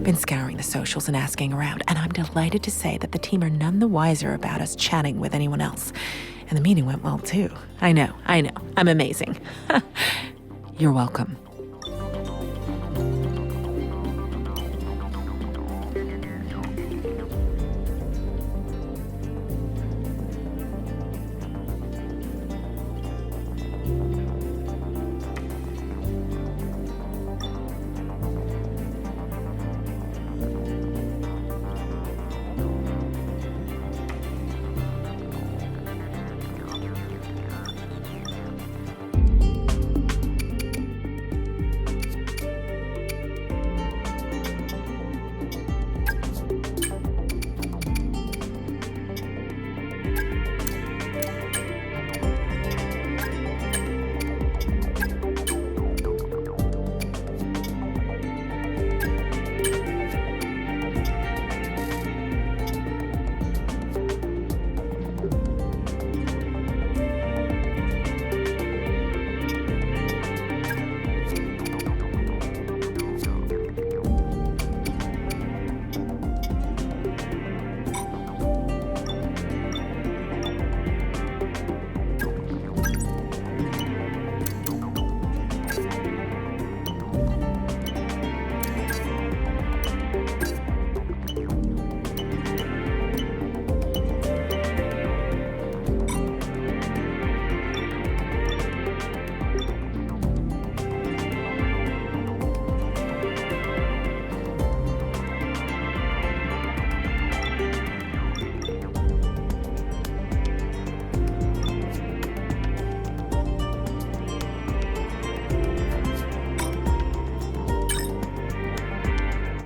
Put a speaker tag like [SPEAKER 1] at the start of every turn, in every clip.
[SPEAKER 1] been scouring the socials and asking around, and I'm delighted to say that the team are none the wiser about us chatting with anyone else. And the meeting went well, too. I know. I'm amazing. You're welcome.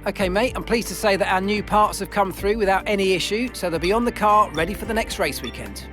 [SPEAKER 2] Okay, mate, I'm pleased to say that our new parts have come through without any issue, so they'll be on the car, ready for the next race weekend.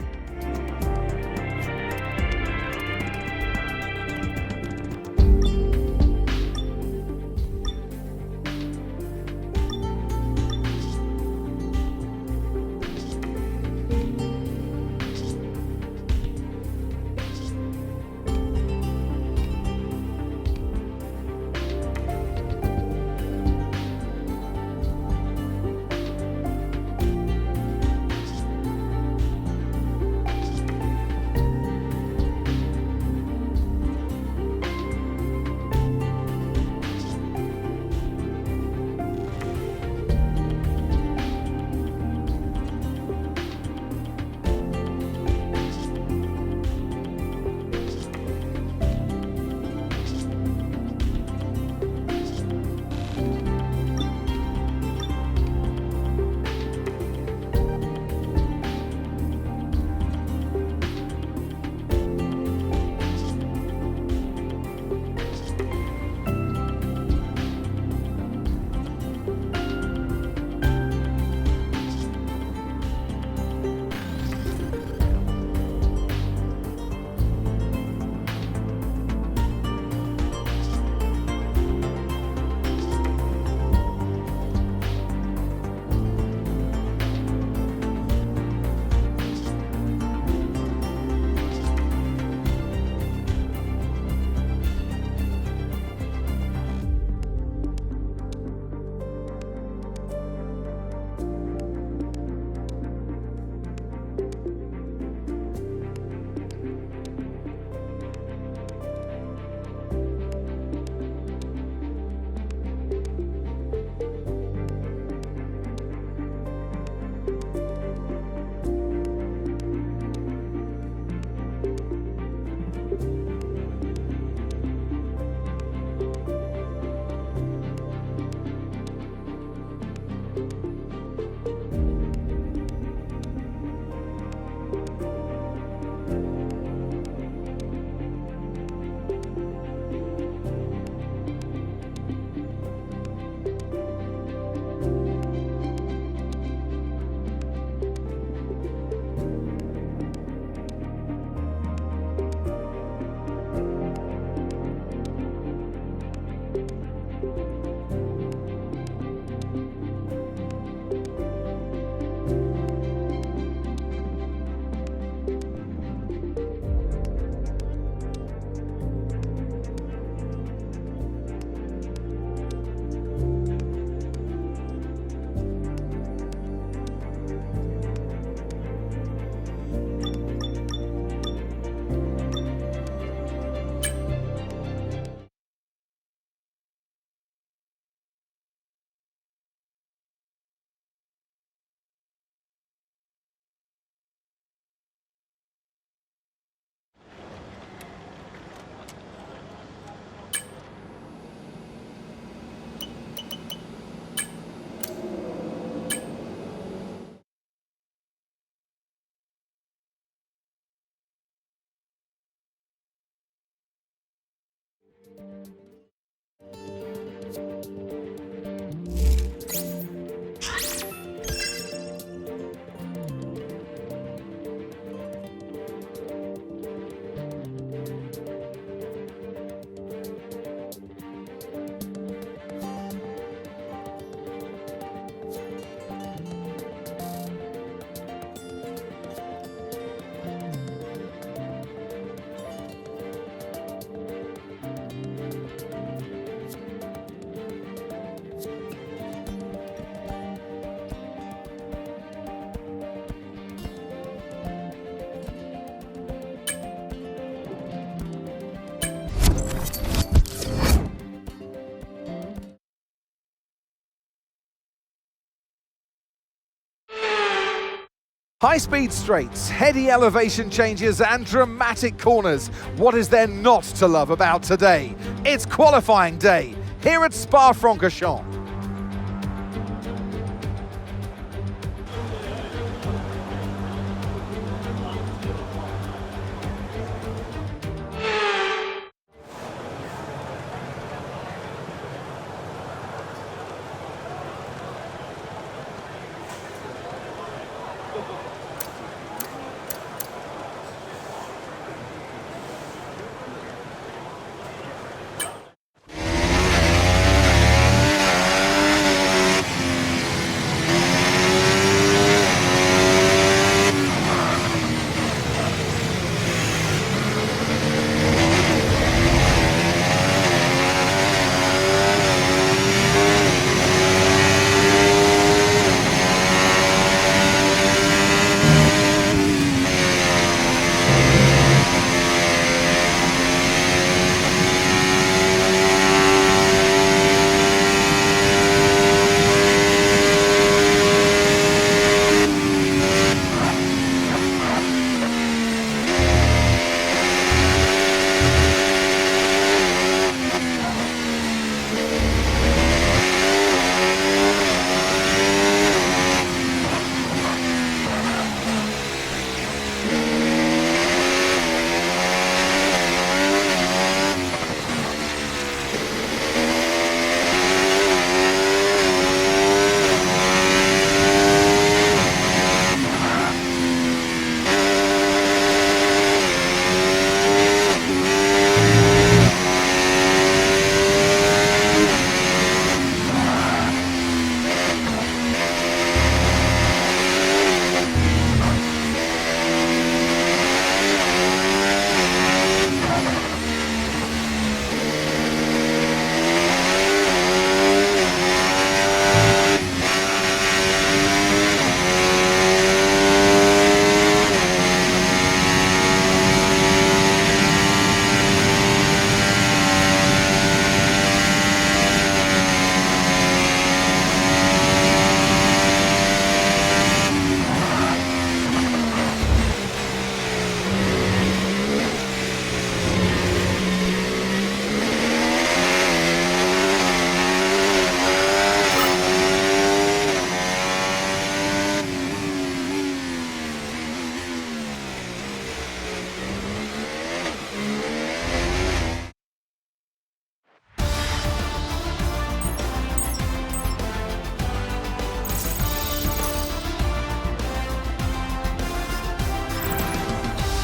[SPEAKER 3] High-speed straights, heady elevation changes and dramatic corners. What is there not to love about today? It's qualifying day here at Spa-Francorchamps.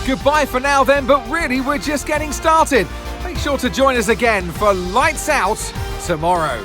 [SPEAKER 4] Goodbye for now then, but really we're just getting started. Make sure to join us again for Lights Out tomorrow.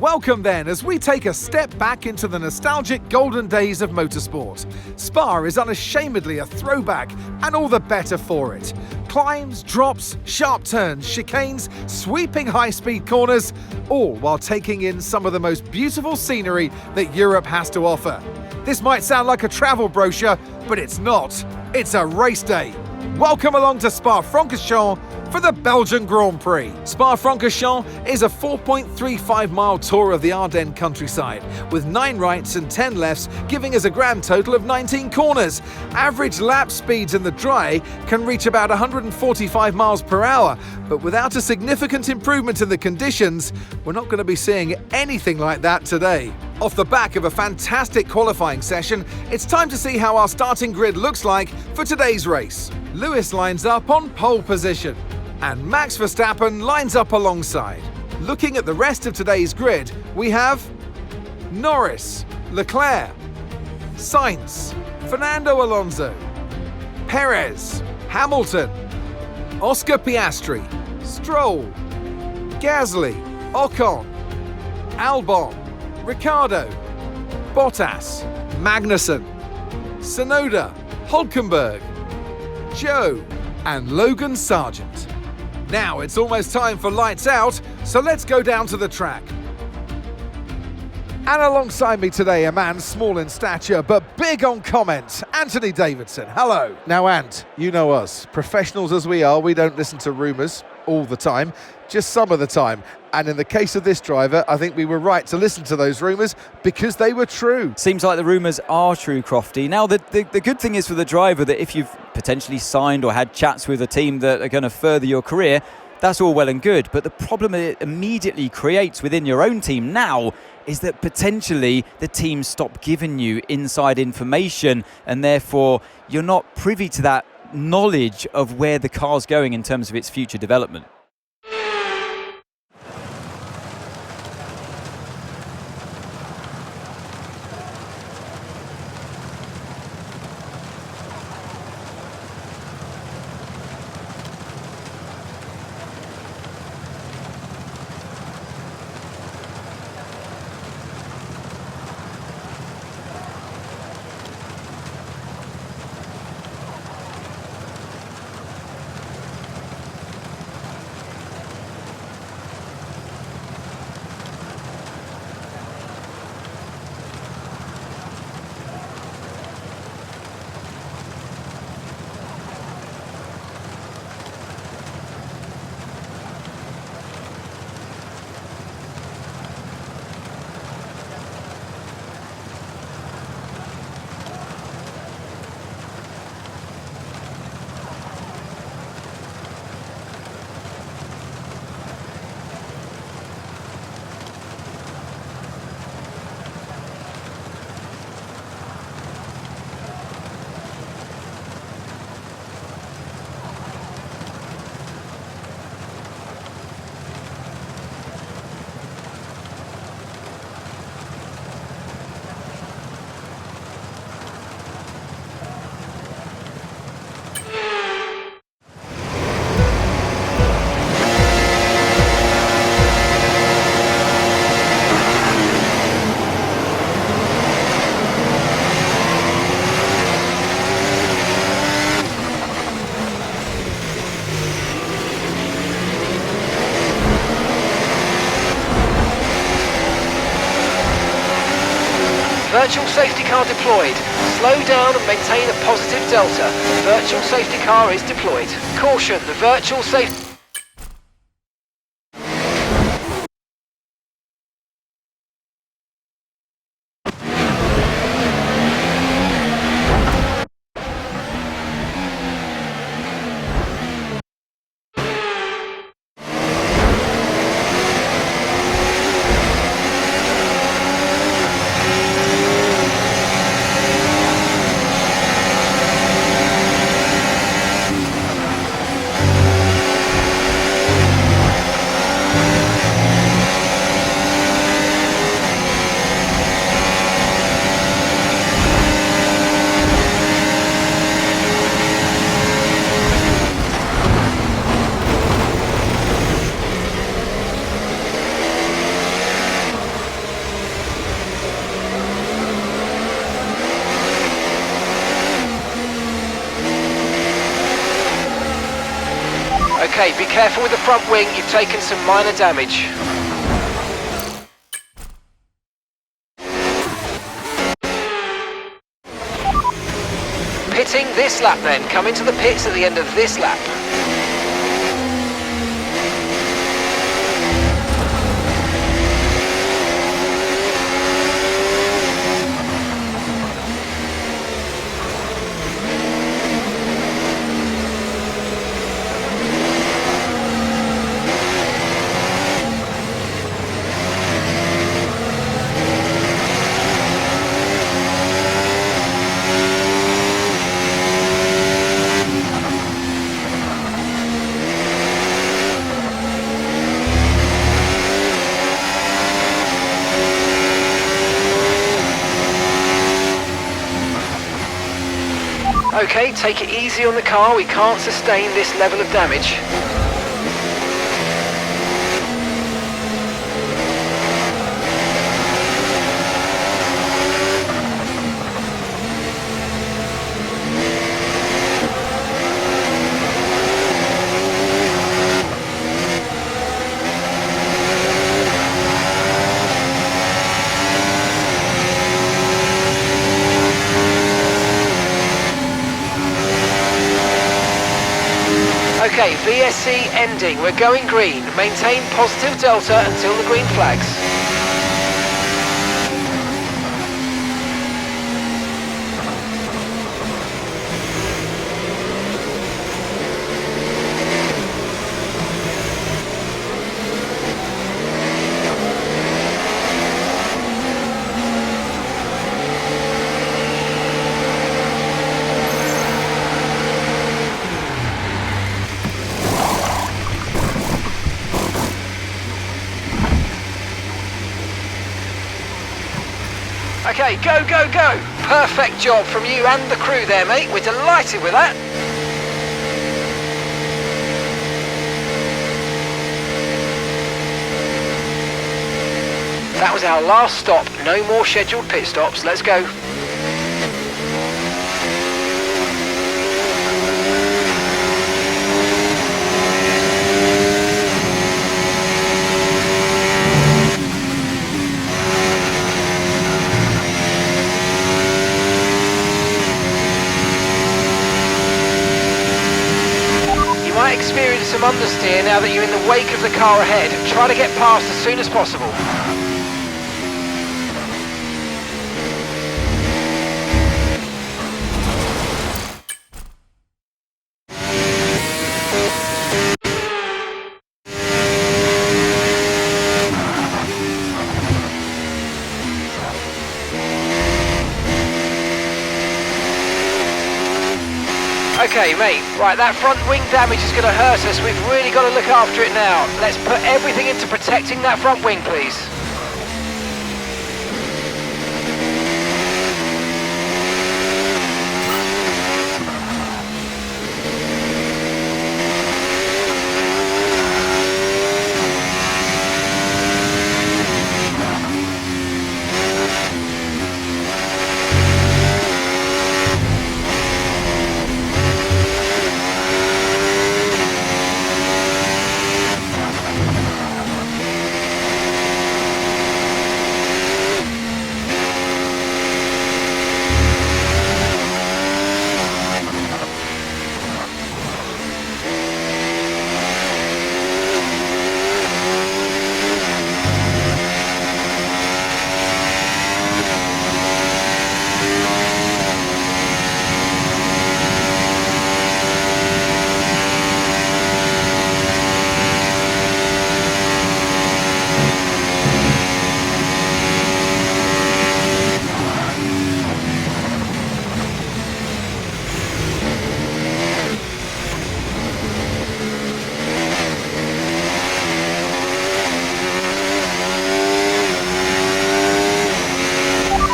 [SPEAKER 4] Welcome then as we take a step back into the nostalgic golden days of motorsport. Spa is unashamedly a throwback, and all the better for it. Climbs, drops, sharp turns, chicanes, sweeping high-speed corners, all while taking in some of the most beautiful scenery that Europe has to offer. This might sound like a travel brochure, but it's not. It's a race day. Welcome along to Spa-Francorchamps for the Belgian Grand Prix. Spa-Francorchamps is a 4.35-mile tour of the Ardennes countryside, with 9 rights and 10 lefts, giving us a grand total of 19 corners. Average lap speeds in the dry can reach about 145 miles per hour, but without a significant improvement in the conditions, we're not going to be seeing anything like that today. Off the back of a fantastic qualifying session, it's time to see how our starting grid looks like for today's race. Lewis lines up on pole position, and Max Verstappen lines up alongside. Looking at the rest of today's grid, we have Norris, Leclerc, Sainz, Fernando Alonso, Perez, Hamilton, Oscar Piastri, Stroll, Gasly, Ocon, Albon, Ricciardo, Bottas, Magnussen, Tsunoda, Hülkenberg, Joe, and Logan Sargent. Now it's almost time for lights out, so let's go down to the track.
[SPEAKER 3] And alongside me today, a man small in stature but big on comment, Anthony Davidson. Hello. Now, Ant, you know us. Professionals as we are, we don't listen to rumours all the time, just some of the time. And in the case of this driver, I think we were right to listen to those rumours because they were true.
[SPEAKER 5] Seems like the rumours are true, Crofty. Now, the good thing is for the driver that if you've potentially signed or had chats with a team that are going to further your career, that's all well and good. But the problem it immediately creates within your own team now is that potentially the team stop giving you inside information, and therefore you're not privy to that knowledge of where the car's going in terms of its future development.
[SPEAKER 2] Virtual safety car deployed. Slow down and maintain a positive delta. Virtual safety car is deployed. Caution, the virtual safety... Okay, be careful with the front wing, you've taken some minor damage. Pitting this lap then, come into the pits at the end of this lap. Okay, take it easy on the car, we can't sustain this level of damage. Okay, VSC ending. We're going green. Maintain positive delta until the green flags. Okay, go, go, go! Perfect job from you and the crew there, mate. We're delighted with that. That was our last stop. No more scheduled pit stops. Let's go. Experience some understeer now that you're in the wake of the car ahead. Try to get past as soon as possible. Okay, mate, right, that front wing damage is going to hurt us. We've really got to look after it now. Let's put everything into protecting that front wing, please.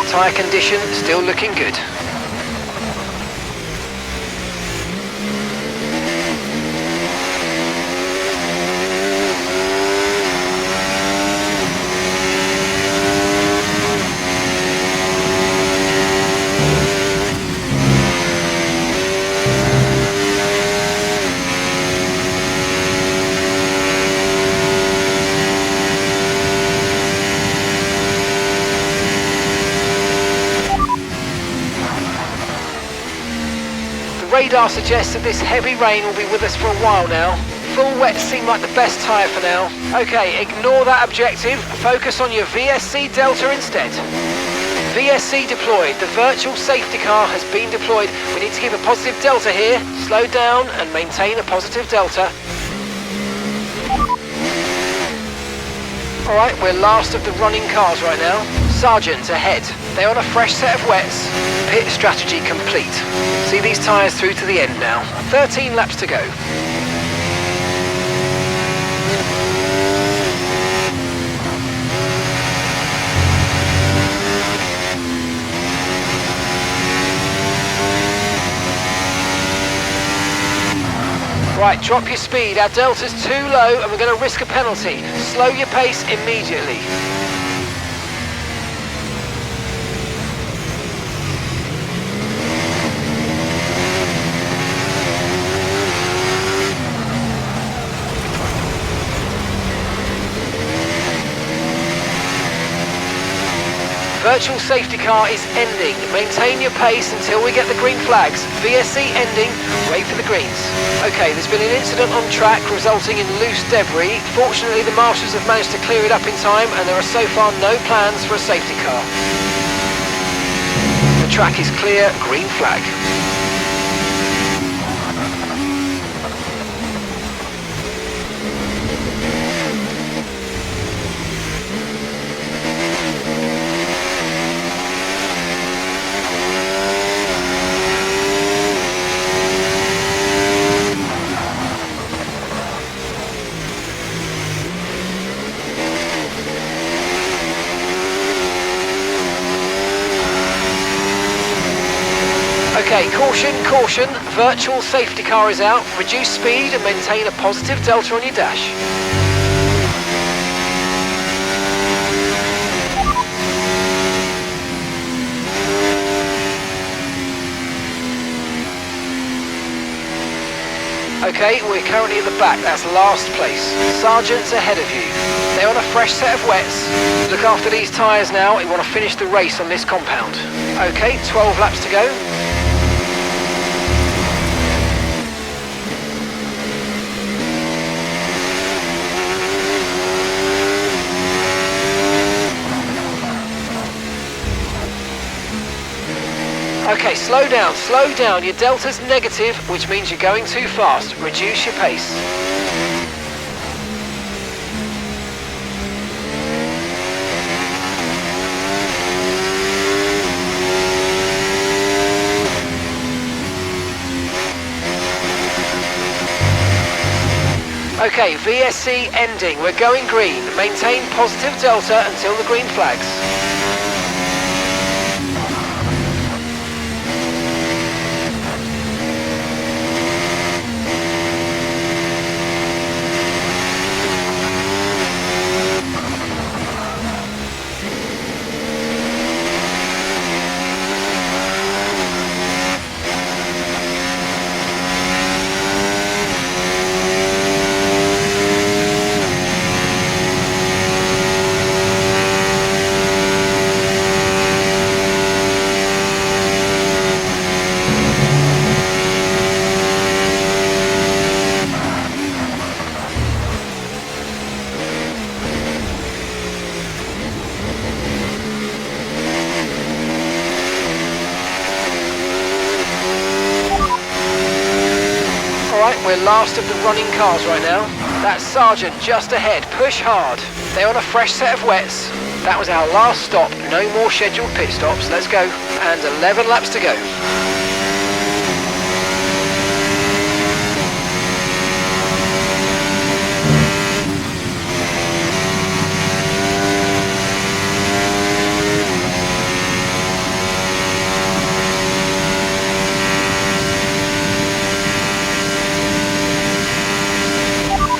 [SPEAKER 2] Tyre condition still looking good. radar suggests that this heavy rain will be with us for a while now. Full wets seem like the best tyre for now. Okay, ignore that objective. Focus on your VSC Delta instead. VSC deployed. The virtual safety car has been deployed. We need to give a positive delta here. Slow down and maintain a positive delta. Alright, we're last of the running cars right now. Sergeant ahead. They're on a fresh set of wets. Pit strategy complete. See these tyres through to the end now. 13 laps to go. Right, drop your speed. Our delta's too low and we're going to risk a penalty. Slow your pace immediately. Virtual safety car is ending. Maintain your pace until we get the green flags. VSC ending, wait for the greens. Okay, there's been an incident on track resulting in loose debris. Fortunately, the marshals have managed to clear it up in time and there are so far no plans for a safety car. The track is clear, green flag. Okay, caution, caution. Virtual safety car is out. Reduce speed and maintain a positive delta on your dash. Okay, we're currently at the back. That's last place. Sergeant's ahead of you. They're on a fresh set of wets. Look after these tyres now. We want to finish the race on this compound. Okay, 12 laps to go. Okay, slow down, slow down. Your delta's negative, which means you're going too fast. Reduce your pace. Okay, VSC ending. We're going green. Maintain positive delta until the green flags. We're last of the running cars right now. That's Sergeant just ahead. Push hard. They're on a fresh set of wets. That was our last stop. No more scheduled pit stops. Let's go. And 11 laps to go.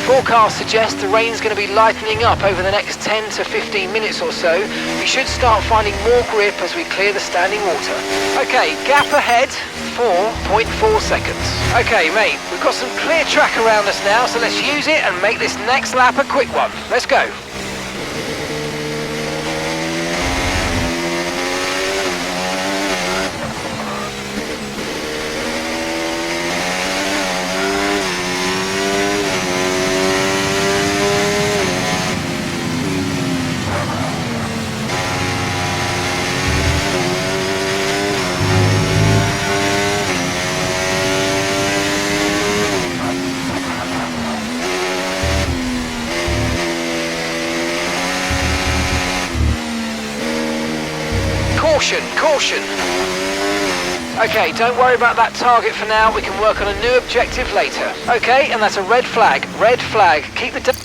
[SPEAKER 2] Forecast suggests the rain's going to be lightening up over the next 10 to 15 minutes or so. We should start finding more grip as we clear the standing water. Okay, gap ahead, 4.4 seconds. Okay, mate, we've got some clear track around us now, so let's use it and make this next lap a quick one. Let's go. Caution, caution. Okay, don't worry about that target for now. We can work on a new objective later. Okay, and that's a red flag. Red flag. Keep the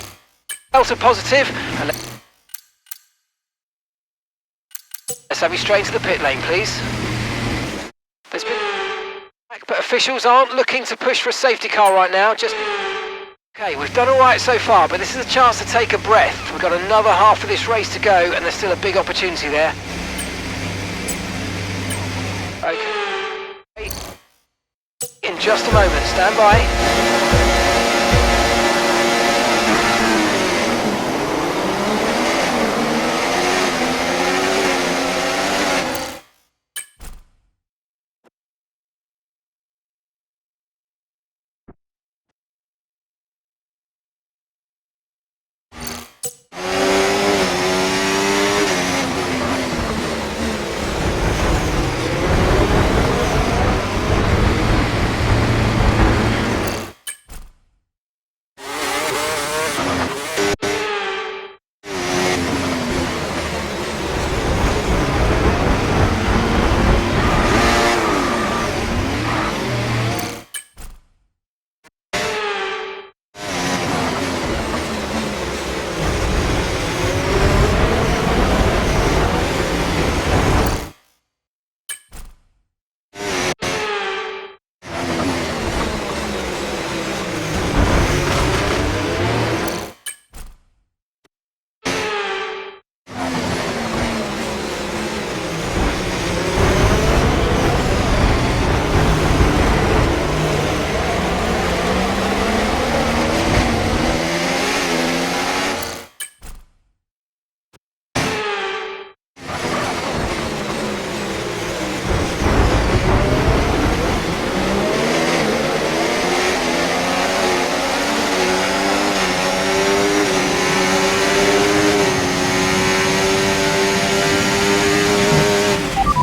[SPEAKER 2] delta positive and let's have you straight to the pit lane, please. There's been... But officials aren't looking to push for a safety car right now. Okay, we've done all right so far, but this is a chance to take a breath. We've got another half of this race to go, and there's still a big opportunity there. Okay. In just a moment, stand by.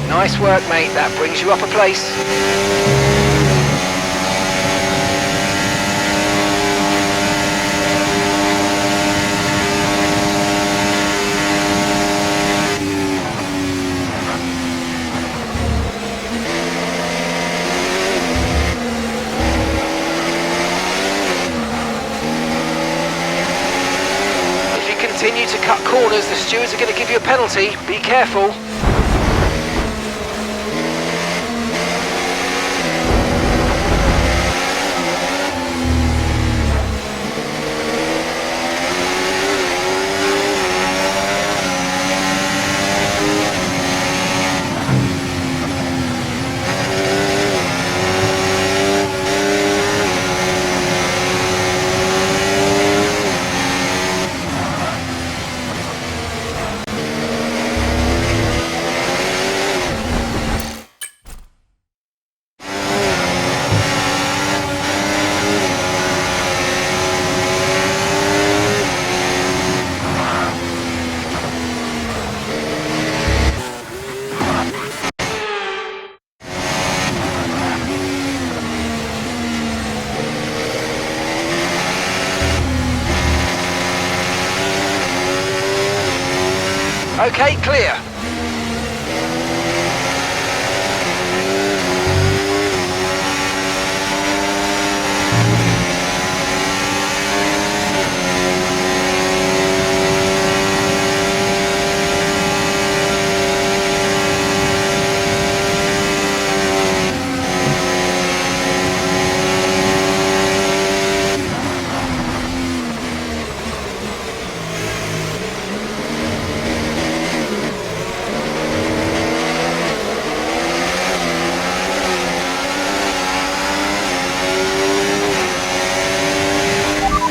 [SPEAKER 2] Nice work, mate. That brings you up a place. If you continue to cut corners, the stewards are going to give you a penalty. Be careful. Okay, clear.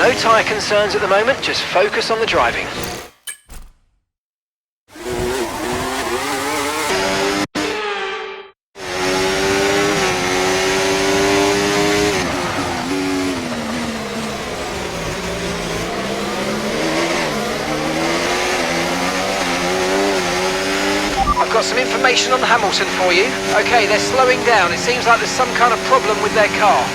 [SPEAKER 2] No tyre concerns at the moment, just focus on the driving. I've got some information on Hamilton for you. Okay, they're slowing down. It seems like there's some kind of problem with their car.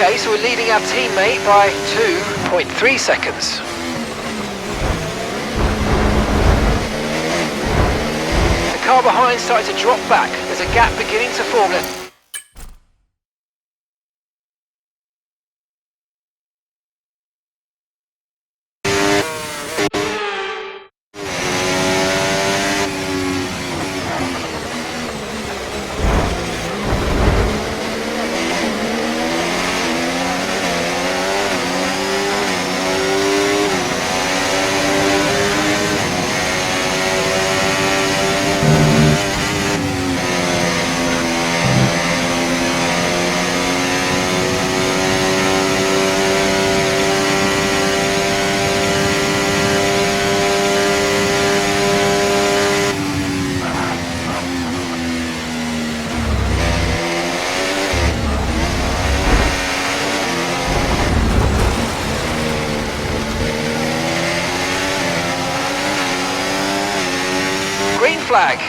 [SPEAKER 2] Okay, so we're leading our teammate by 2.3 seconds. The car behind started to drop back. There's a gap beginning to form. Green flag.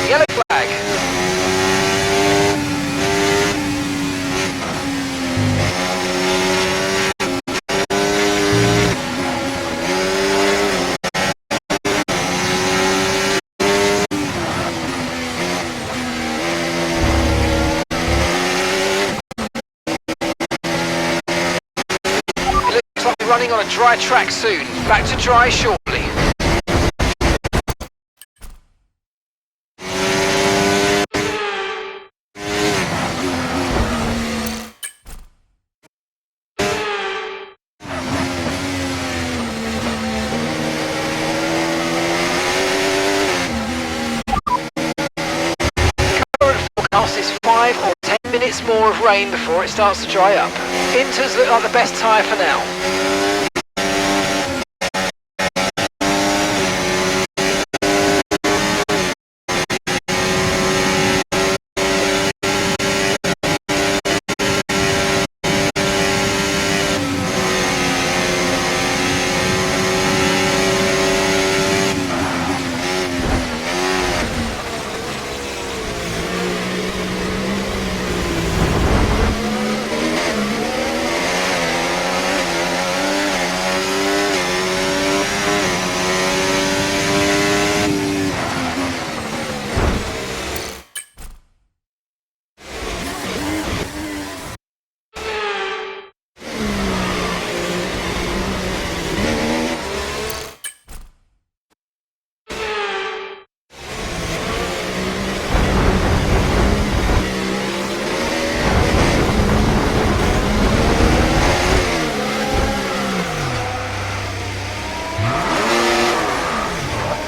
[SPEAKER 2] Yellow flag. It looks like we're running on a dry track soon. Back to dry shortly. Forecast is 5 or 10 minutes more of rain before it starts to dry up. Inters look like the best tyre for now.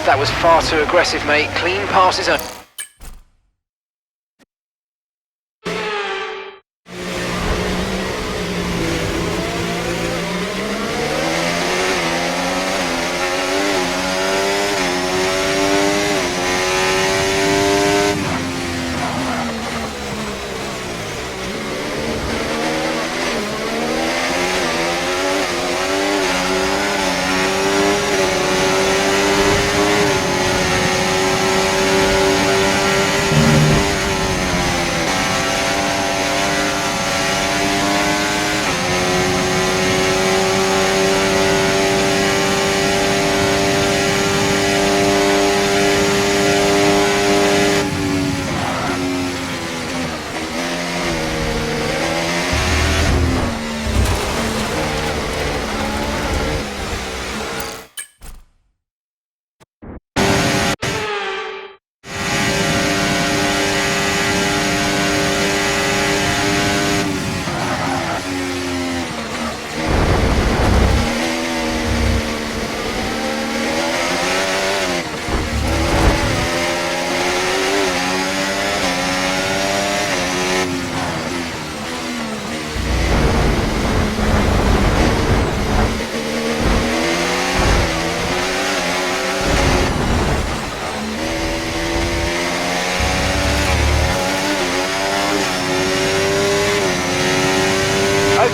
[SPEAKER 2] That was far too aggressive, mate. Clean passes only.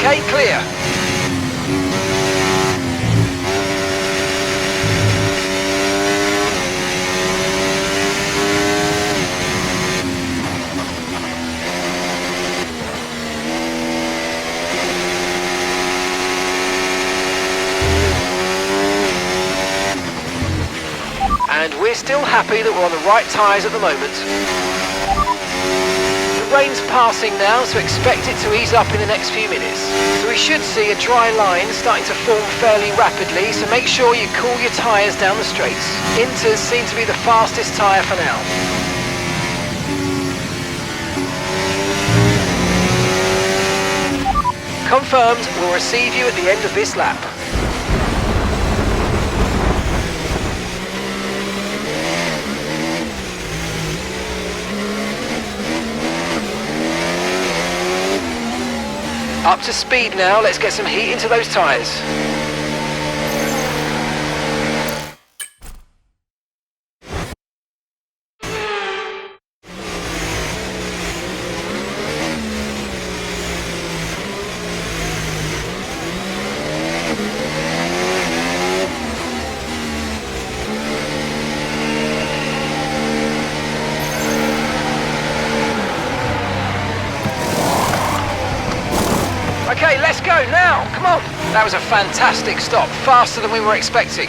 [SPEAKER 2] Okay, clear. And we're still happy that we're on the right tyres at the moment. The rain's passing now, so expect it to ease up in the next few minutes. So we should see a dry line starting to form fairly rapidly, so make sure you cool your tyres down the straights. Inters seem to be the fastest tyre for now. Confirmed, we'll receive you at the end of this lap. Up to speed now, let's get some heat into those tyres. Okay, let's go now, come on. That was a fantastic stop, faster than we were expecting.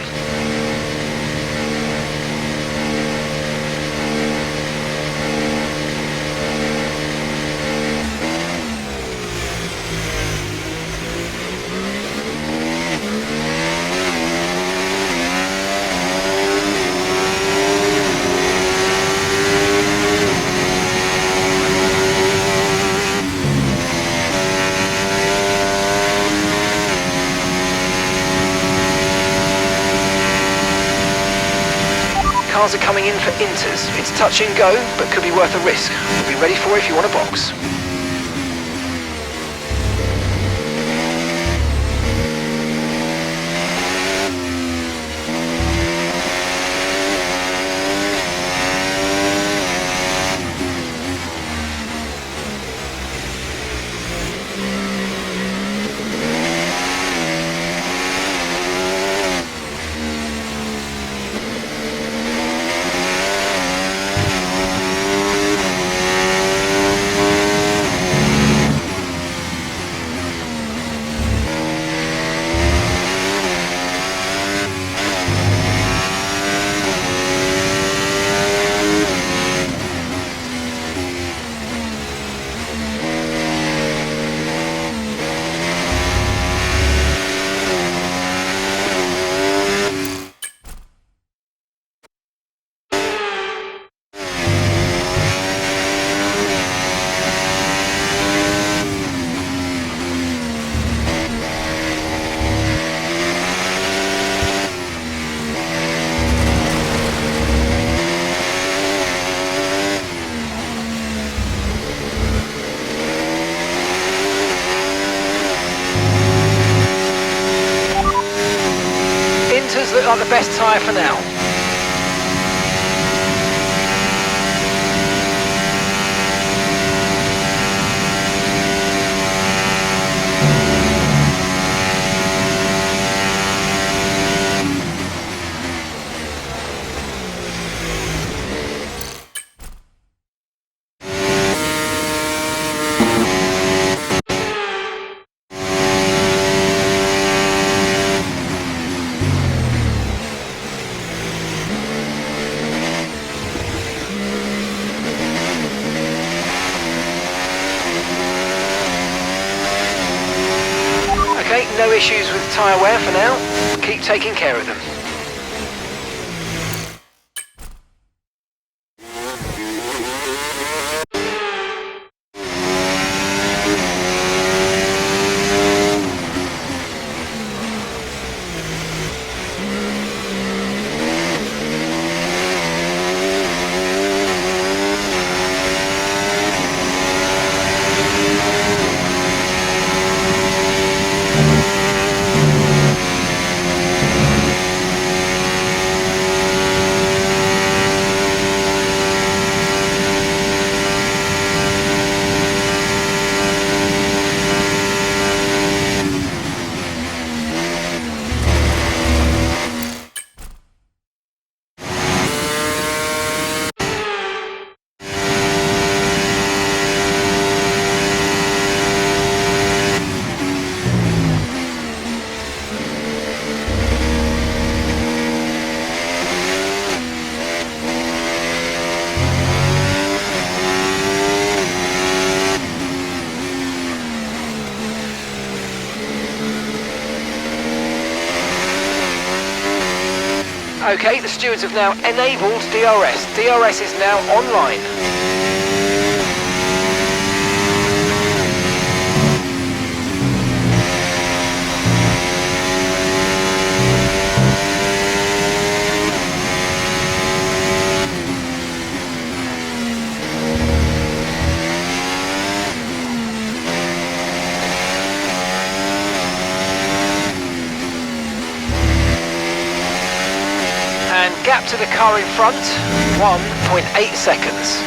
[SPEAKER 2] Cars are coming in for inters. It's touch and go, but could be worth a risk. Be ready for it if you want a box. Look like the best tyre for now. No issues with tyre wear for now. Keep taking care of them. Okay, the stewards have now enabled DRS. DRS is now online. And gap to the car in front, 1.8 seconds.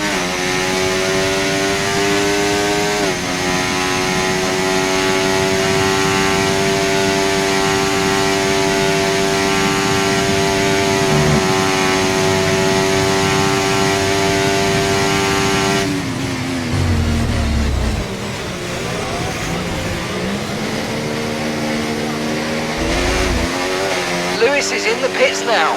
[SPEAKER 2] Lewis is in the pits now.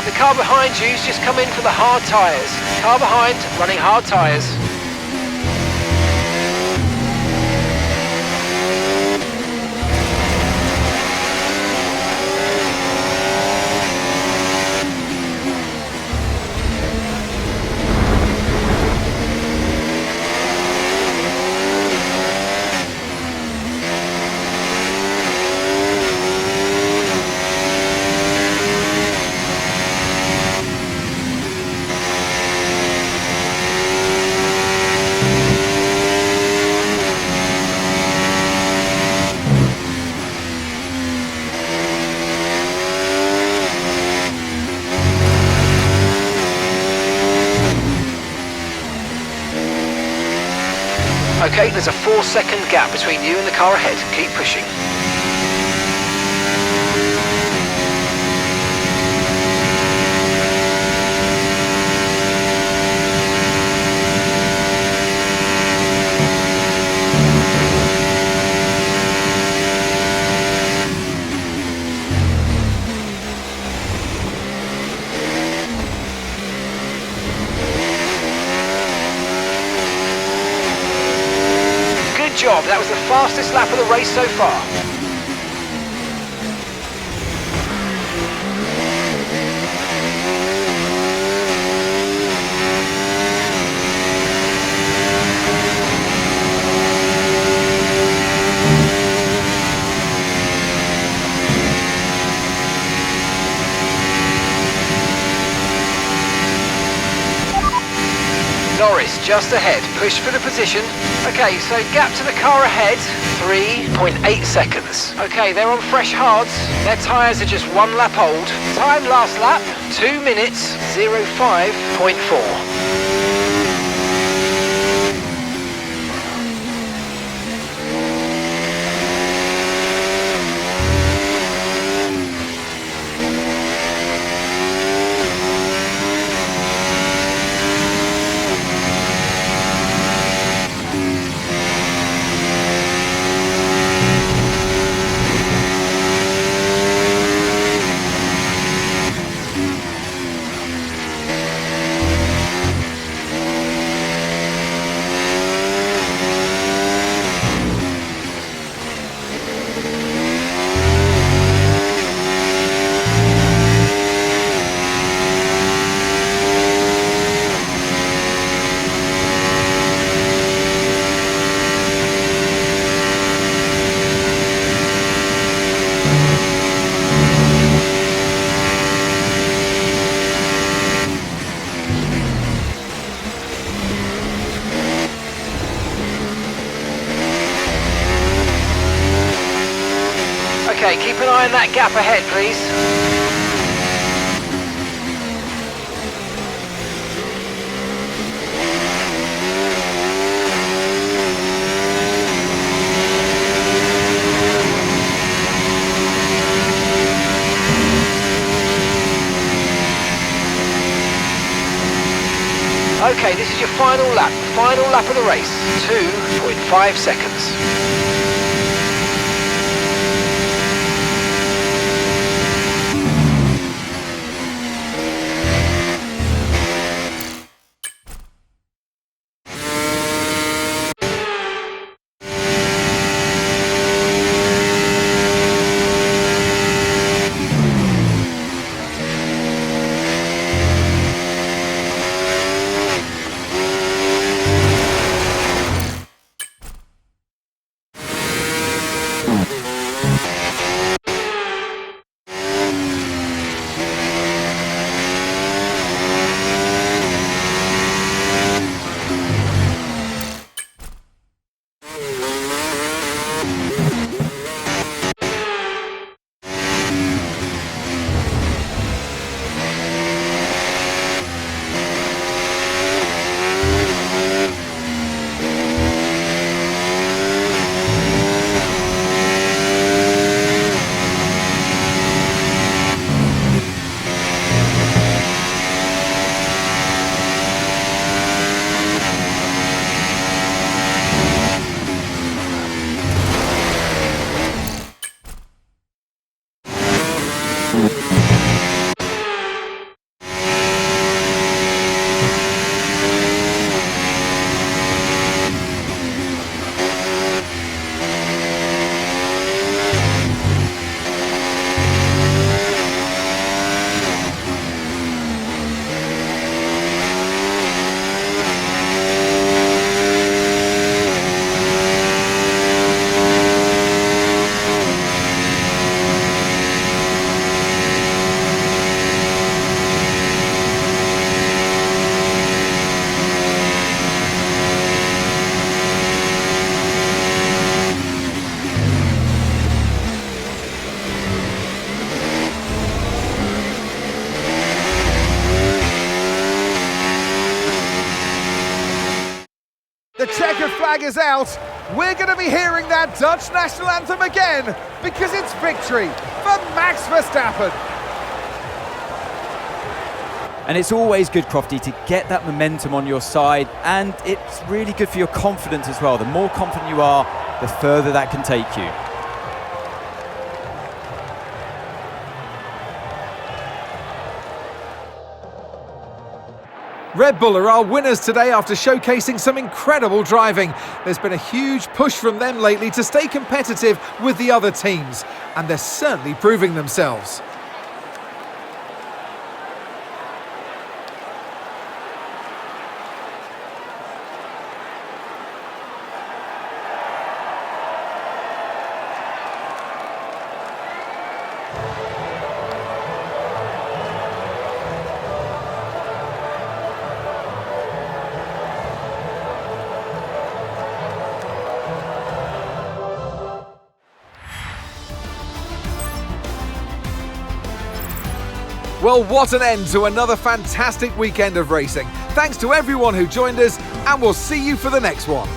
[SPEAKER 2] The car behind you's just come in for the hard tyres. Car behind, running hard tyres. Okay, there's a 4-second gap between you and the car ahead. Keep pushing. Good job, that was the fastest lap of the race so far. Norris just ahead, push for the position. Okay, so gap to the car ahead, 3.8 seconds. Okay, they're on fresh hards. Their tyres are just 1 lap old. Time last lap, 2 minutes, 05.4. Okay, keep an eye on that gap ahead, please. Okay, this is your final lap of the race. 2.5 seconds.
[SPEAKER 3] The checkered flag is out. We're going to be hearing that Dutch national anthem again because it's victory for Max Verstappen.
[SPEAKER 5] And it's always good, Crofty, to get that momentum on your side, and it's really good for your confidence as well. The more confident you are, the further that can take you.
[SPEAKER 4] Red Bull are our winners today after showcasing some incredible driving. There's been a huge push from them lately to stay competitive with the other teams, and they're certainly proving themselves. Well, what an end to another fantastic weekend of racing. Thanks to everyone who joined us, and we'll see you for the next one.